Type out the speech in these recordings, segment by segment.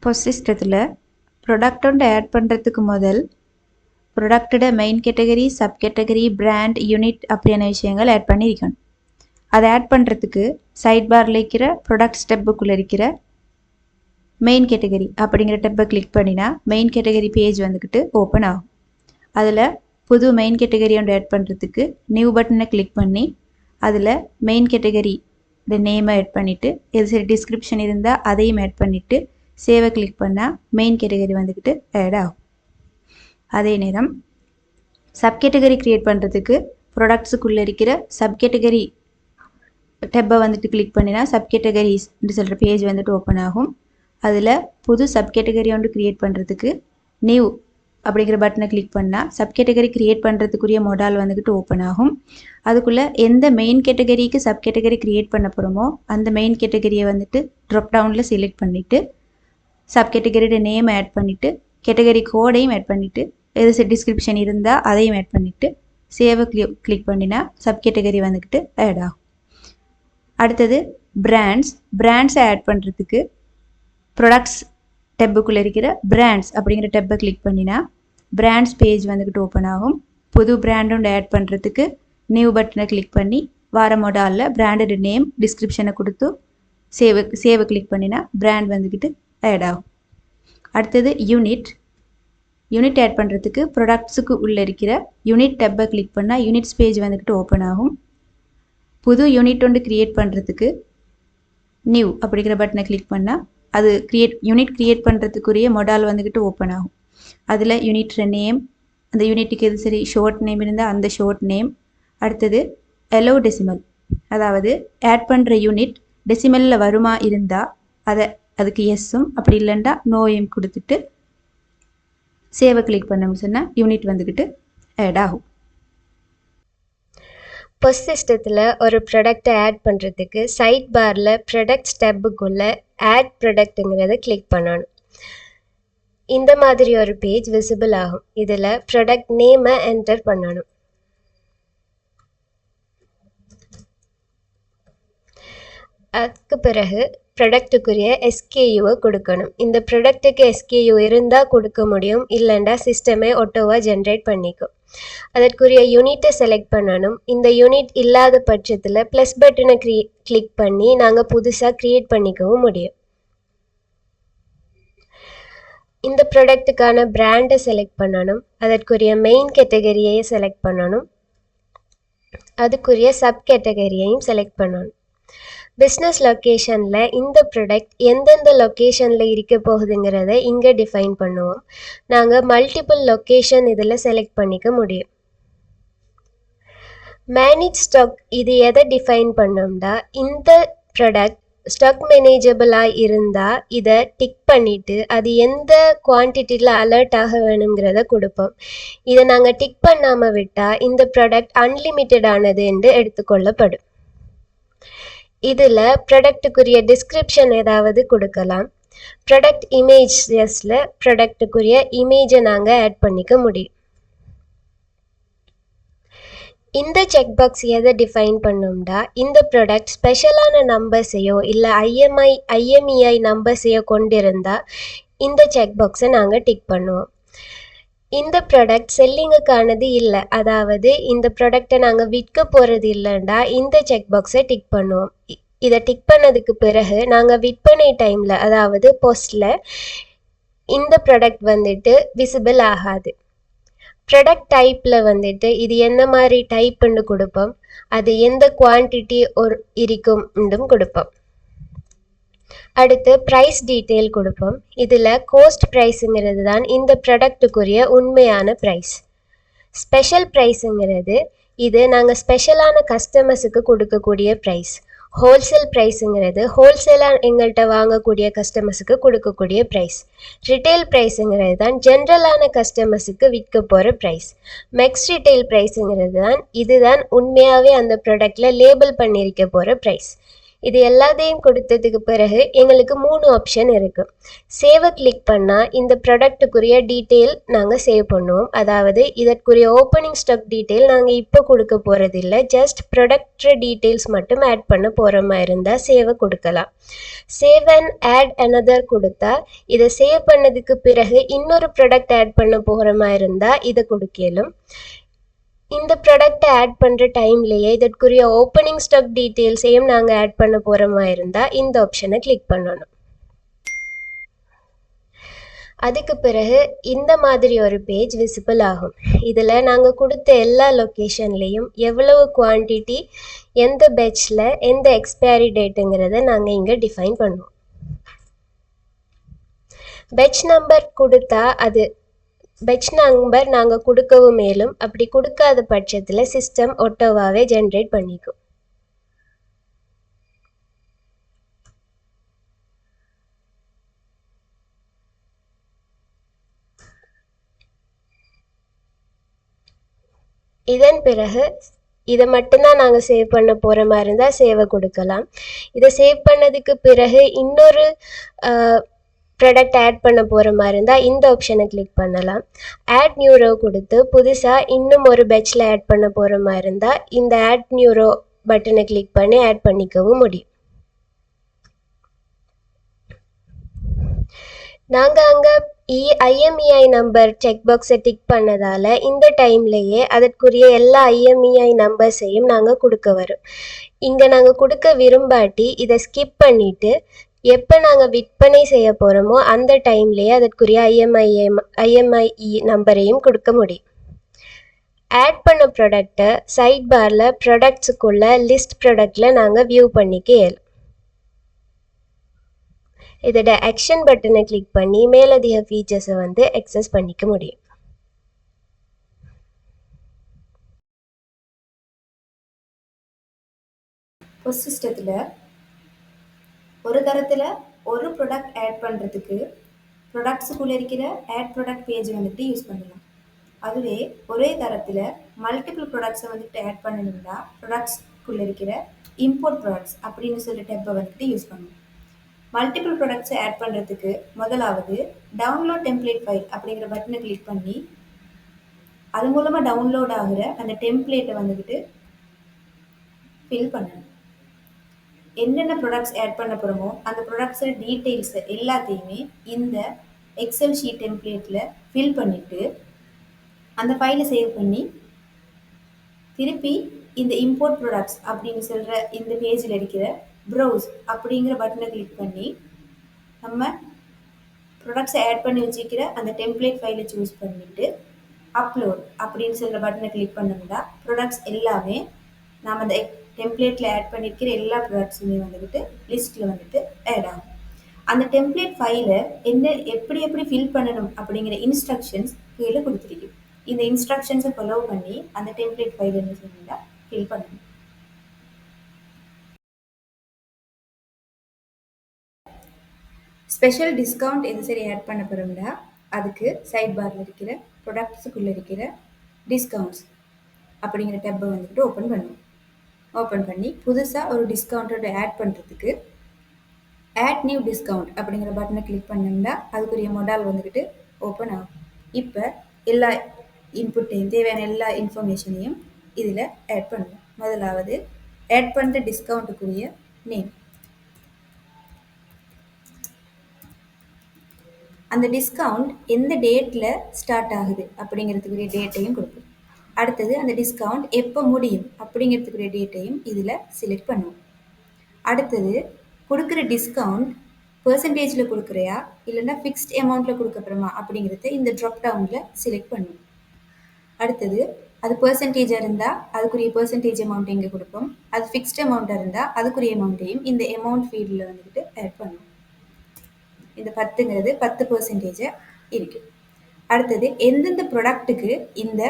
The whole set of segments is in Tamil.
ஃபர்ஸ்ட் சிஸ்டத்தில் ப்ரொடக்ட் ஒன்று ஆட் பண்ணுறதுக்கு முதல் ப்ரொடக்டோட main category, sub category, brand, unit அப்படியான விஷயங்கள் ஆட் பண்ணியிருக்கணும். அதை ஆட் பண்ணுறதுக்கு சைட் பாரில் இருக்கிற ப்ரொடக்ட் ஸ்டெப்புக்குள்ளே இருக்கிற மெயின் கேட்டகரி அப்படிங்கிற டெப்பை கிளிக் பண்ணினா மெயின் கேட்டகரி பேஜ் வந்துக்கிட்டு ஓப்பன் ஆகும். அதில் புது மெயின் கேட்டகரி ஒன்று ஆட் பண்ணுறதுக்கு நியூ பட்டனை கிளிக் பண்ணி அதில் மெயின் கேட்டகரி நேமை ஆட் பண்ணிவிட்டு எது சரி டிஸ்கிரிப்ஷன் இருந்தால் அதையும் ஆட் பண்ணிவிட்டு சேவை கிளிக் பண்ணால் மெயின் கேட்டகரி வந்துக்கிட்டு ஆட் ஆகும். அதே நேரம் சப் கேட்டகரி க்ரியேட் பண்ணுறதுக்கு ப்ராடக்ட்ஸுக்குள்ளே இருக்கிற சப் கேட்டகரி டெப்பை வந்துட்டு கிளிக் பண்ணினா சப் கேட்டகரிஸ்ன்னு சொல்கிற பேஜ் வந்துட்டு ஓப்பன் ஆகும். அதில் புது சப் கேட்டகரி ஒன்று க்ரியேட் பண்ணுறதுக்கு நியூ அப்படிங்கிற பட்டனை கிளிக் பண்ணால் சப் கேட்டகரி க்ரியேட் பண்ணுறதுக்குரிய மொடால் வந்துக்கிட்டு ஓப்பன் ஆகும். அதுக்குள்ளே எந்த மெயின் கேட்டகரிக்கு சப் கேட்டகரி க்ரியேட் பண்ண போகிறோமோ அந்த மெயின் கேட்டகரியை வந்துட்டு ட்ராப் டவுனில் செலக்ட் பண்ணிவிட்டு சப் கேட்டகரியோட நேம் ஆட் பண்ணிவிட்டு கேட்டகரி கோடையும் ஆட் பண்ணிவிட்டு எது டிஸ்கிரிப்ஷன் இருந்தால் அதையும் ஆட் பண்ணிவிட்டு சேவை கிளிக் பண்ணினா சப் கேட்டகரி வந்துக்கிட்டு ஆட் ஆகும். அடுத்தது பிராண்ட்ஸை ஆட் பண்ணுறதுக்கு ப்ரொடக்ட்ஸ் டெப்புக்குள்ளே இருக்கிற பிராண்ட்ஸ் அப்படிங்கிற டெப்பை கிளிக் பண்ணினா பிராண்ட்ஸ் பேஜ் வந்துக்கிட்டு ஓப்பன் ஆகும். புது பிராண்ட் ஒன்று ஆட் பண்ணுறதுக்கு நியூ பட்டனை கிளிக் பண்ணி வார மொடாலில் பிராண்டோட நேம் டிஸ்கிரிப்ஷனை கொடுத்து சேவை கிளிக் பண்ணினா பிராண்ட் வந்துக்கிட்டு ஆட் ஆகும். அடுத்தது யூனிட் ஆட் பண்ணுறதுக்கு ப்ரொடக்ட்ஸுக்கு உள்ளே இருக்கிற யூனிட் டெப்பை கிளிக் பண்ணால் யூனிட்ஸ் பேஜ் வந்துக்கிட்டு ஓப்பன் ஆகும். புது யூனிட் ஒன்று க்ரியேட் பண்ணுறதுக்கு நியூ அப்படிங்கிற பட்டனை கிளிக் பண்ணால் அது யூனிட் க்ரியேட் பண்ணுறதுக்குரிய மொடால் வந்துக்கிட்டு ஓப்பன் ஆகும். அதில் யூனிட்ற நேம், அந்த யூனிட்டுக்கு எது சரி ஷார்ட் நேம் இருந்தால் அந்த ஷார்ட் நேம். அடுத்தது எலோ டெசிமல், அதாவது ஆட் பண்ணுற யூனிட் டெசிமலில் வருமா இருந்தால் அதுக்கு எஸ்ஸும் அப்படி இல்லைண்டா நோயும் கொடுத்துட்டு சேவை கிளிக் பண்ணோம்னு சொன்னால் யூனிட் வந்துக்கிட்டு ஆட் ஆகும். ஃபர்ஸ்ட் சிஸ்டத்தில் ஒரு ப்ராடக்டை ஆட் பண்ணுறதுக்கு சைட் பாரில் ப்ராடக்ட் டேப்புக்குள்ளே ஆட் ப்ராடக்ட்டுங்கிறத கிளிக் பண்ணணும். இந்த மாதிரி ஒரு பேஜ் விசிபிள் ஆகும். இதில் ப்ராடக்ட் நேமை என்டர் பண்ணணும். அதுக்கு பிறகு ப்ராடக்ட்டுக்குரிய எஸ்கேயூவை கொடுக்கணும். இந்த ப்ராடக்ட்டுக்கு எஸ்கேயூ இருந்தால் கொடுக்க முடியும், இல்லைண்டா சிஸ்டமே ஆட்டோவாக ஜென்ரேட் பண்ணிக்கும். அதற்குரிய யூனிட்டை செலக்ட் பண்ணணும். இந்த யூனிட் இல்லாத பட்சத்தில் ப்ளஸ் பட்டனை கிளிக் பண்ணி நாங்கள் புதுசாக க்ரியேட் பண்ணிக்கவும் முடியும். இந்த ப்ராடக்ட்டுக்கான பிராண்டை செலக்ட் பண்ணணும். அதற்குரிய மெயின் கேட்டகரியை செலக்ட் பண்ணணும். அதுக்குரிய சப் கேட்டகரியையும் செலக்ட் பண்ணணும். பிஸ்னஸ் லொக்கேஷனில் இந்த ப்ராடக்ட் எந்தெந்த லொக்கேஷனில் இருக்க போகுதுங்கிறத இங்கே டிஃபைன் பண்ணுவோம். நாங்கள் மல்டிபிள் லொக்கேஷன் இதில் செலக்ட் பண்ணிக்க முடியும். மேனேஜ் ஸ்டாக் இது எதை டிஃபைன் பண்ணோம்னா, இந்த ப்ராடக்ட் ஸ்டாக் மேனேஜபிளாக இருந்தால் இதை டிக் பண்ணிவிட்டு அது எந்த குவான்டிட்டியில் அலர்ட் ஆக வேணுங்கிறத கொடுப்போம். இதை நாங்கள் டிக் பண்ணாமல் விட்டால் இந்த ப்ராடக்ட் அன்லிமிட்டடானது என்று எடுத்துக்கொள்ளப்படும். இதில் ப்ராடக்ட்டுக்குரிய டிஸ்கிரிப்ஷன் ஏதாவது கொடுக்கலாம். ப்ராடக்ட் இமேஜஸில் ப்ராடக்ட்டுக்குரிய இமேஜை நாங்கள் ஆட் பண்ணிக்க முடியும். இந்த செக் பாக்ஸ் எதை டிஃபைன் பண்ணோம்னா, இந்த ப்ராடக்ட் ஸ்பெஷலான நம்பர்ஸையோ இல்லை ஐஎம்இஐ நம்பர்ஸையோ கொண்டிருந்தால் இந்த செக் பாக்ஸை நாங்கள் டிக் பண்ணுவோம். இந்த ப்ராடக்ட் செல்லிங்குக்கானது இல்லை, அதாவது இந்த ப்ராடக்டை நாங்கள் விற்க போகிறது இல்லைண்டா இந்த செக் பாக்ஸை டிக் பண்ணுவோம். இதை டிக் பண்ணதுக்கு பிறகு நாங்கள் விற்பனை டைமில், அதாவது போஸ்டில் இந்த ப்ராடக்ட் வந்துட்டு விசிபிள் ஆகாது. ப்ராடக்ட் டைப்பில் வந்துட்டு இது என்ன மாதிரி டைப்புன்னு கொடுப்போம். அது எந்த குவான்டிட்டி இருக்கும்னும் கொடுப்போம். அடுத்து ப்ரைஸ் டீட்டெயில் கொடுப்போம். இதில் கோஸ்ட் ப்ரைஸுங்கிறது தான் இந்த ப்ராடக்ட்டுக்குரிய உண்மையான ப்ரைஸ். ஸ்பெஷல் ப்ரைஸுங்கிறது இது நாங்கள் ஸ்பெஷலான கஸ்டமர்ஸுக்கு கொடுக்கக்கூடிய ப்ரைஸ். ஹோல்சேல் ப்ரைஸுங்கிறது ஹோல்சேலாக எங்கள்கிட்ட வாங்கக்கூடிய கஸ்டமர்ஸுக்கு கொடுக்கக்கூடிய ப்ரைஸ். ரிட்டெயில் ப்ரைஸுங்கிறது தான் ஜென்ரலான கஸ்டமர்ஸுக்கு விற்க போகிற ப்ரைஸ். மெக்ஸ் ரிட்டெயில் ப்ரைஸுங்கிறது தான் இதுதான் உண்மையாகவே அந்த ப்ராடக்டில் லேபிள் பண்ணியிருக்க போகிற ப்ரைஸ். இது எல்லாத்தையும் கொடுத்ததுக்கு பிறகு எங்களுக்கு 3 ஆப்ஷன் இருக்குது. சேவை கிளிக் பண்ணால் இந்த ப்ராடக்ட்டுக்குரிய டீட்டெயில் நாங்கள் சேவ் பண்ணுவோம். அதாவது இதற்குரிய ஓப்பனிங் ஸ்டாக் டீட்டெயில் நாங்கள் இப்போ கொடுக்க போகிறதில்ல, ஜஸ்ட் ப்ராடக்ட் டீட்டெயில்ஸ் மட்டும் ஆட் பண்ண போகிற மாதிரி இருந்தால் சேவை கொடுக்கலாம். சேவ் அண்ட் ஆட் அனதர் கொடுத்தா இதை சேவ் பண்ணதுக்கு பிறகு இன்னொரு ப்ராடக்ட் ஆட் பண்ண போகிற மாதிரி இருந்தால் இதை கொடுக்கலும். இந்த ப்ராடக்ட்டை ஆட் பண்ணுற டைம்லேயே இதற்குரிய ஓப்பனிங் ஸ்டாக் டீட்டெயில்ஸையும் நாங்கள் ஆட் பண்ண போகிற மாதிரி இருந்தால் இந்த ஆப்ஷனை கிளிக் பண்ணணும். அதுக்கு பிறகு இந்த மாதிரி ஒரு பேஜ் விசிபிள் ஆகும். இதில் நாங்கள் கொடுத்த எல்லா லொக்கேஷன்லேயும் எவ்வளவு குவான்டிட்டி எந்த பேட்சில் எந்த எக்ஸ்பைரி டேட்டுங்கிறத நாங்கள் இங்கே டிஃபைன் பண்ணுவோம். பேட்ச் நம்பர் கொடுத்தா அது பேட்ச் நம்பர் நாங்கள் கொடுக்கவும் மேலும், அப்படி கொடுக்காத பட்சத்தில் சிஸ்டம் ஆட்டோவாகவே ஜென்ரேட் பண்ணிக்கும். இதன் பிறகு இதை மட்டும்தான் நாங்கள் சேவ் பண்ண போகிற மாதிரி இருந்தால் சேவை கொடுக்கலாம். இதை சேவ் பண்ணதுக்கு பிறகு இன்னொரு ப்ராடக்ட் ஆட் பண்ண போகிற மாதிரி இருந்தால் இந்த ஆப்ஷனை கிளிக் பண்ணலாம். ஆட் நியூ ரோ கொடுத்து புதுசாக இன்னும் ஒரு பேட்சில் ஆட் பண்ண போகிற மாதிரி இருந்தால் இந்த ஆட் நியூ ரோ பட்டனை கிளிக் பண்ணி ஆட் பண்ணிக்கவும் முடியும். நாங்கள் அங்கே ஐஎம்இஐ நம்பர் செக் பாக்ஸை டிக் பண்ணதால் இந்த டைம்லேயே அதற்குரிய எல்லா ஐஎம்இஐ நம்பர்ஸையும் நாங்கள் கொடுக்க வரும். இங்கே நாங்கள் கொடுக்க விரும்பாட்டி இதை ஸ்கிப் பண்ணிவிட்டு எப்போ நாங்கள் விற்பனை செய்ய போகிறோமோ அந்த டைம்லேயே அதற்குரிய ஐஎம்ஐஇ நம்பரையும் கொடுக்க முடியும். ஆட் பண்ண ப்ராடக்டை சைட் பாரில் ப்ராடக்ட்ஸுக்குள்ள லிஸ்ட் ப்ராடக்டில் நாங்கள் வியூ பண்ணிக்க இயலும். இதோட ஆக்ஷன் பட்டனை கிளிக் பண்ணி மேலதிக ஃபீச்சர்ஸை எக்ஸஸ் பண்ணிக்க முடியும். ஒரு சிஸ்டத்தில் ஒரு தரத்தில் ஒரு ப்ராடக்ட் ஆட் பண்ணுறதுக்கு ப்ராடக்ட்ஸுக்குள்ளே இருக்கிற ஆட் ப்ராடக்ட் பேஜ் யூஸ் பண்ணலாம். அதுவே ஒரே தரத்தில் மல்டிபிள் ப்ராடக்ட்ஸை ஆட் பண்ணணும்னா ப்ராடக்ட்ஸ்க்குள்ளே இருக்கிற இம்போர்ட் ப்ராடக்ட்ஸ் அப்படின்னு சொல்லிட்டு டெப்பை யூஸ் பண்ணணும். மல்டிபிள் ப்ராடக்ட்ஸை ஆட் பண்ணுறதுக்கு முதலாவது டவுன்லோட் டெம்ப்ளேட் ஃபைல் அப்படிங்கிற பட்டனை கிளிக் பண்ணி அது மூலமாக டவுன்லோட் ஆகிற அந்த டெம்ப்ளேட்டை ஃபில் பண்ணணும். என்னென்ன ப்ராடக்ட்ஸ் ஆட் பண்ண போகிறோமோ அந்த ப்ராடக்ட்ஸோட டீட்டெயில்ஸை எல்லாத்தையுமே இந்த எக்ஸல் ஷீட் டெம்ப்ளேட்டில் ஃபில் பண்ணிவிட்டு அந்த ஃபைலை சேவ் பண்ணி திருப்பி இந்த இம்போர்ட் ப்ராடக்ட்ஸ் அப்படின்னு சொல்கிற இந்த பேஜில் இருக்கிற ப்ரௌஸ் அப்படிங்கிற பட்டனை கிளிக் பண்ணி நம்ம ப்ராடக்ட்ஸை ஆட் பண்ணி வச்சுக்கிற அந்த டெம்ப்ளேட் ஃபைலை சூஸ் பண்ணிவிட்டு அப்லோட் அப்படின்னு சொல்கிற பட்டனை கிளிக் பண்ணோம்னா ப்ராடக்ட்ஸ் எல்லாமே நாம் அந்த டெம்ப்ளேட்டில் ஆட் பண்ணியிருக்கிற எல்லா ப்ராடக்ட்ஸுமே லிஸ்ட்டில் ஆட் ஆகும். அந்த டெம்ப்ளேட் ஃபைலை எப்படி ஃபில் பண்ணணும் அப்படிங்கிற இன்ஸ்ட்ரக்ஷன்ஸ் கீழே கொடுத்துருக்கு. இந்த இன்ஸ்ட்ரக்ஷன்ஸை ஃபாலோ பண்ணி அந்த டெம்ப்ளேட் ஃபைல் என்ன செய்யணும்னா ஃபில் பண்ணணும். ஸ்பெஷல் டிஸ்கவுண்ட் எது சரி ஆட் பண்ண போகிறோம்னா அதுக்கு சைட் பாரில் இருக்கிற ப்ராடக்ட்ஸுக்குள்ளே இருக்கிற டிஸ்கவுண்ட்ஸ் அப்படிங்கிற டேப்பை ஓப்பன் பண்ணுவோம். ஓப்பன் பண்ணி புதுசாக ஒரு டிஸ்கவுண்ட்டோட ஆட் பண்ணுறதுக்கு ஆட் நியூ டிஸ்கவுண்ட் அப்படிங்கிற பட்டனை கிளிக் பண்ணோம்னா அதுக்குரிய மொடால் ஓப்பன் ஆகும். இப்போ எல்லா இன்புட்டையும் தேவையான எல்லா இன்ஃபர்மேஷனையும் இதில் ஆட் பண்ணுவோம். முதலாவது ஆட் பண்ணுற டிஸ்கவுண்ட்டுக்குரிய நேம், அந்த டிஸ்கவுண்ட் எந்த டேட்டில் ஸ்டார்ட் ஆகுது அப்படிங்கிறதுக்குரிய டேட்டையும் கொடுப்போம். அடுத்தது அந்த டிஸ்கவுண்ட் எப்போ முடியும் அப்படிங்கிறதுக்குரிய டேட்டையும் இதில் செலக்ட் பண்ணுவோம். அடுத்தது கொடுக்குற டிஸ்கவுண்ட் பெர்சன்டேஜில் கொடுக்குறையா இல்லைன்னா ஃபிக்ஸ்ட் அமௌண்ட்டில் கொடுக்கப்படுமா அப்படிங்கிறத இந்த ட்ராப் டவுனில் செலக்ட் பண்ணுவோம். அடுத்தது அது பெர்சன்டேஜாக இருந்தால் அதுக்குரிய பெர்சன்டேஜ் அமௌண்ட் இங்கே கொடுப்போம். அது ஃபிக்ஸ்ட் அமௌண்ட்டாக இருந்தால் அதுக்குரிய அமௌண்ட்டையும் இந்த அமௌண்ட் ஃபீல்டில் ஆட் பண்ணுவோம். இந்த 10ங்கிறது 10% இருக்குது. அடுத்தது எந்தெந்த ப்ராடக்ட்டுக்கு இந்த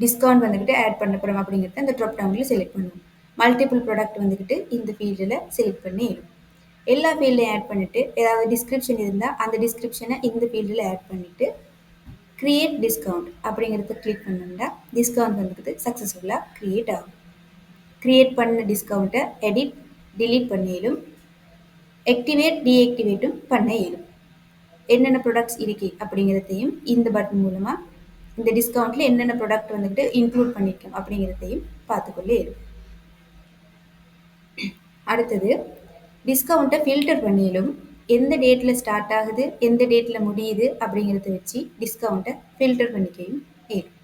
டிஸ்கவுண்ட் ஆட் பண்ண போகிறோம் அப்படிங்கிறத இந்த ட்ராப் டவுனில் செலக்ட் பண்ணுவோம். மல்டிபிள் ப்ராடக்ட் இந்த ஃபீல்டில் செலக்ட் பண்ணிடும். எல்லா ஃபீல்டையும் ஆட் பண்ணிவிட்டு ஏதாவது டிஸ்கிரிப்ஷன் இருந்தால் அந்த டிஸ்கிரிப்ஷனை இந்த ஃபீல்டில் ஆட் பண்ணிவிட்டு க்ரியேட் டிஸ்கவுண்ட் அப்படிங்கிறத கிளிக் பண்ணோம்னா டிஸ்கவுண்ட் சக்ஸஸ்ஃபுல்லாக க்ரியேட் ஆகும். க்ரியேட் பண்ண டிஸ்கவுண்ட்டை எடிட் delete பண்ணிலும் ஆக்டிவேட் டீஆக்டிவேட்டும் பண்ண இயலும். என்னென்ன ப்ராடக்ட்ஸ் இருக்கு அப்படிங்கிறதையும் இந்த பட்டன் மூலமாக இந்த டிஸ்கவுண்ட்டில் என்னென்ன ப்ராடக்ட் வந்துட்டு இன்க்ளூட் பண்ணியிருக்கோம் அப்படிங்கிறதையும் பார்த்துக்கொள்ள இயலும். அடுத்தது டிஸ்கவுண்ட்டை ஃபில்டர் பண்ணிலும் எந்த டேட்டில் ஸ்டார்ட் ஆகுது எந்த டேட்டில் முடியுது அப்படிங்கிறத வச்சு டிஸ்கவுண்ட்டை ஃபில்டர் பண்ணிக்கையும் இயலும்.